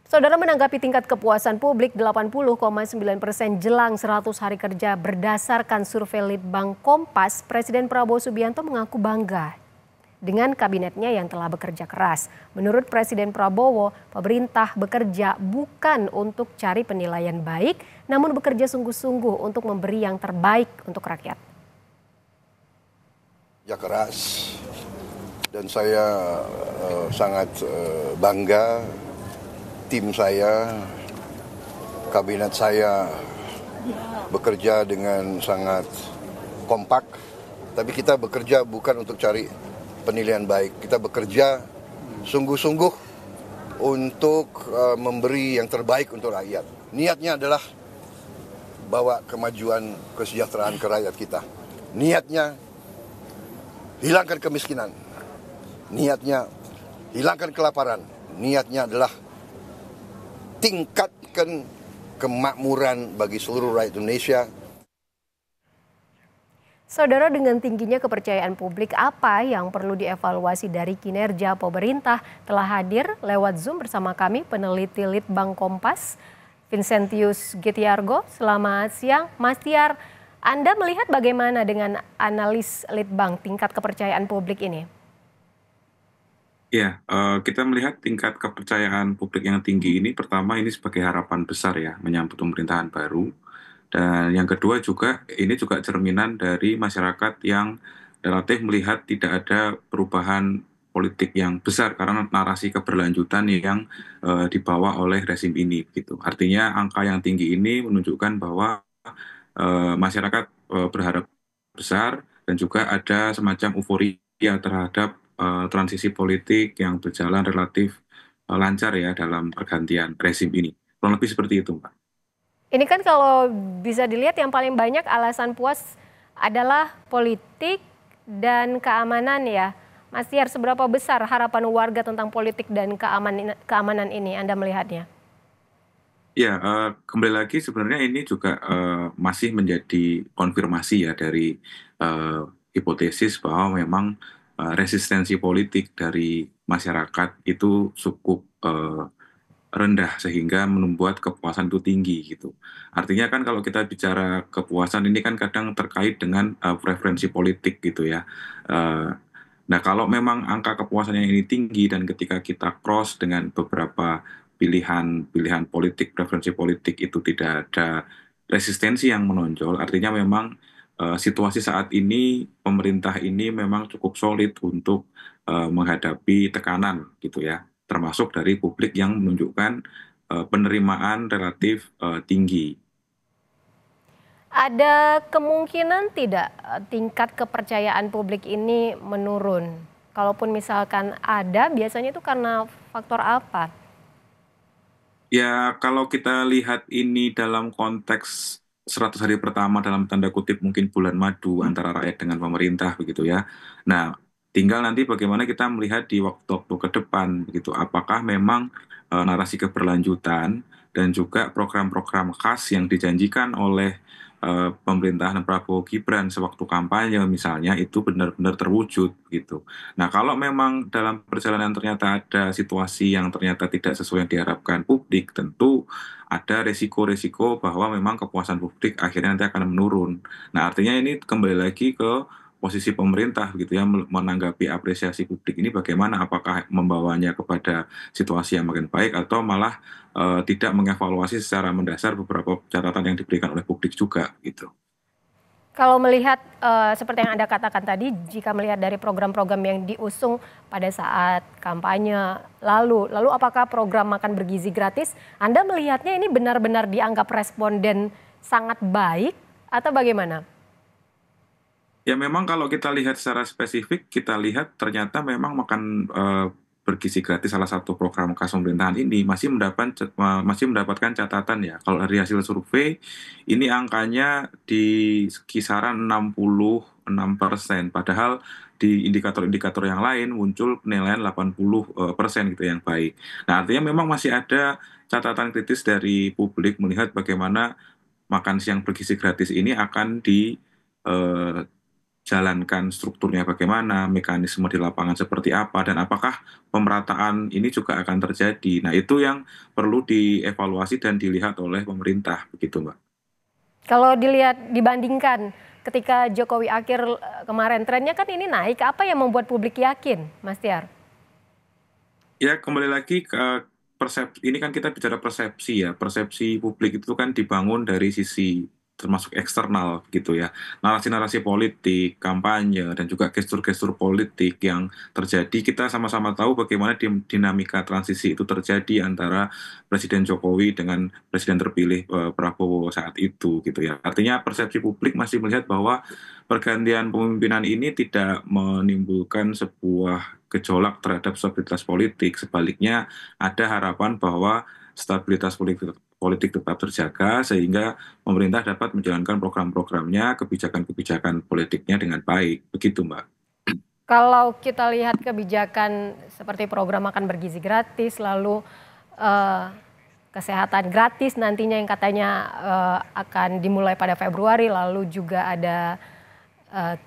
Saudara, menanggapi tingkat kepuasan publik 80,9% jelang 100 hari kerja berdasarkan survei Litbang Kompas, Presiden Prabowo Subianto mengaku bangga dengan kabinetnya yang telah bekerja keras. Menurut Presiden Prabowo, pemerintah bekerja bukan untuk cari penilaian baik, namun bekerja sungguh-sungguh untuk memberi yang terbaik untuk rakyat. Ya, keras, dan saya sangat bangga. Tim saya, kabinet saya bekerja dengan sangat kompak, tapi kita bekerja bukan untuk cari penilaian baik. Kita bekerja sungguh-sungguh untuk memberi yang terbaik untuk rakyat. Niatnya adalah bawa kemajuan, kesejahteraan ke rakyat kita. Niatnya hilangkan kemiskinan. Niatnya hilangkan kelaparan. Niatnya adalah tingkatkan kemakmuran bagi seluruh rakyat Indonesia. Saudara, dengan tingginya kepercayaan publik, apa yang perlu dievaluasi dari kinerja pemerintah? Telah hadir lewat Zoom bersama kami peneliti Litbang Kompas, Vincentius Gitiargo. Selamat siang, Mas Tiar. Anda melihat bagaimana dengan analis Litbang tingkat kepercayaan publik ini? Ya, kita melihat tingkat kepercayaan publik yang tinggi ini, pertama ini sebagai harapan besar ya, menyambut pemerintahan baru. Dan yang kedua juga, ini juga cerminan dari masyarakat yang relatif melihat tidak ada perubahan politik yang besar karena narasi keberlanjutan yang dibawa oleh rezim ini. Gitu. Artinya angka yang tinggi ini menunjukkan bahwa masyarakat berharap besar dan juga ada semacam euforia terhadap transisi politik yang berjalan relatif lancar ya dalam pergantian rezim ini. Kurang lebih seperti itu, Pak. Ini kan kalau bisa dilihat yang paling banyak alasan puas adalah politik dan keamanan ya. Mas Tiar, seberapa besar harapan warga tentang politik dan keamanan ini Anda melihatnya? Ya, kembali lagi sebenarnya ini juga masih menjadi konfirmasi ya dari hipotesis bahwa memang resistensi politik dari masyarakat itu cukup rendah sehingga membuat kepuasan itu tinggi gitu. Artinya kan kalau kita bicara kepuasan ini kan kadang terkait dengan preferensi politik gitu ya. Nah, kalau memang angka kepuasannya ini tinggi dan ketika kita cross dengan beberapa pilihan politik, preferensi politik itu tidak ada resistensi yang menonjol, artinya memang situasi saat ini pemerintah ini memang cukup solid untuk menghadapi tekanan gitu ya, termasuk dari publik yang menunjukkan penerimaan relatif tinggi. Ada kemungkinan tidak tingkat kepercayaan publik ini menurun? Kalaupun misalkan ada, biasanya itu karena faktor apa? Ya, kalau kita lihat ini dalam konteks 100 hari pertama dalam tanda kutip mungkin bulan madu antara rakyat dengan pemerintah begitu ya. Nah, tinggal nanti bagaimana kita melihat di waktu-waktu ke depan begitu. Apakah memang narasi keberlanjutan dan juga program-program khas yang dijanjikan oleh pemerintahan Prabowo Gibran sewaktu kampanye misalnya itu benar-benar terwujud gitu. Nah, kalau memang dalam perjalanan ternyata ada situasi yang ternyata tidak sesuai yang diharapkan publik, tentu ada resiko-resiko bahwa memang kepuasan publik akhirnya nanti akan menurun. Nah, artinya ini kembali lagi ke posisi pemerintah gitu ya, menanggapi apresiasi publik ini bagaimana, apakah membawanya kepada situasi yang makin baik atau malah tidak mengevaluasi secara mendasar beberapa catatan yang diberikan oleh publik juga gitu. Kalau melihat seperti yang Anda katakan tadi, jika melihat dari program-program yang diusung pada saat kampanye lalu apakah program makan bergizi gratis, Anda melihatnya ini benar-benar dianggap responden sangat baik atau bagaimana? Ya memang kalau kita lihat secara spesifik, kita lihat ternyata memang makan bergizi gratis salah satu program khas pemerintahan ini masih mendapatkan catatan ya. Kalau dari hasil survei, ini angkanya di kisaran 66%. Padahal di indikator-indikator yang lain muncul penilaian 80% gitu yang baik. Nah artinya memang masih ada catatan kritis dari publik melihat bagaimana makan siang bergizi gratis ini akan dijalankan strukturnya bagaimana, mekanisme di lapangan seperti apa, dan apakah pemerataan ini juga akan terjadi. Nah, itu yang perlu dievaluasi dan dilihat oleh pemerintah, begitu Mbak. Kalau dilihat dibandingkan ketika Jokowi akhir kemarin, trennya kan ini naik, apa yang membuat publik yakin, Mas Tiar? Ya, kembali lagi ke persepsi, ini kan kita bicara persepsi ya, persepsi publik itu kan dibangun dari sisi termasuk eksternal gitu ya, narasi-narasi politik, kampanye, dan juga gestur-gestur politik yang terjadi. Kita sama-sama tahu bagaimana dinamika transisi itu terjadi antara Presiden Jokowi dengan Presiden terpilih Prabowo saat itu gitu ya. Artinya persepsi publik masih melihat bahwa pergantian pemimpinan ini tidak menimbulkan sebuah gejolak terhadap stabilitas politik. Sebaliknya, ada harapan bahwa stabilitas politik tetap terjaga sehingga pemerintah dapat menjalankan program-programnya, kebijakan-kebijakan politiknya dengan baik. Begitu, Mbak. Kalau kita lihat kebijakan seperti program makan bergizi gratis, lalu kesehatan gratis nantinya yang katanya akan dimulai pada Februari, lalu juga ada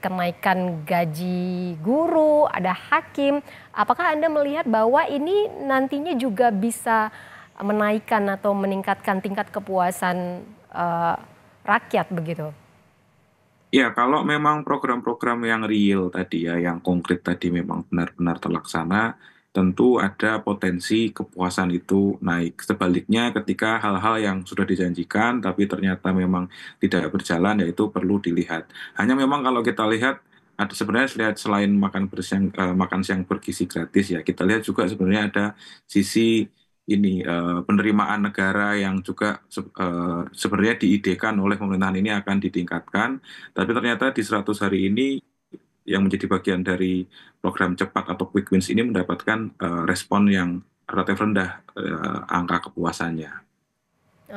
kenaikan gaji guru, ada hakim. Apakah Anda melihat bahwa ini nantinya juga bisa menaikkan atau meningkatkan tingkat kepuasan rakyat begitu? Ya, kalau memang program-program yang real tadi ya, yang konkret tadi memang benar-benar terlaksana, tentu ada potensi kepuasan itu naik. Sebaliknya ketika hal-hal yang sudah dijanjikan tapi ternyata memang tidak berjalan, ya itu perlu dilihat. Hanya memang kalau kita lihat, ada sebenarnya lihat selain makan siang bergizi gratis ya, kita lihat juga sebenarnya ada sisi ini penerimaan negara yang juga sebenarnya diidekan oleh pemerintahan ini akan ditingkatkan, tapi ternyata di 100 hari ini yang menjadi bagian dari program cepat atau quick wins ini mendapatkan respon yang relatif rendah angka kepuasannya.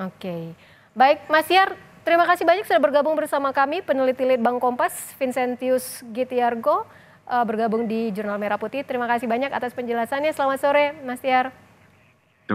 Oke, baik Mas Yar, terima kasih banyak sudah bergabung bersama kami, peneliti Litbang Kompas Vincentius Gitiargo bergabung di Jurnal Merah Putih. Terima kasih banyak atas penjelasannya. Selamat sore Mas Yar.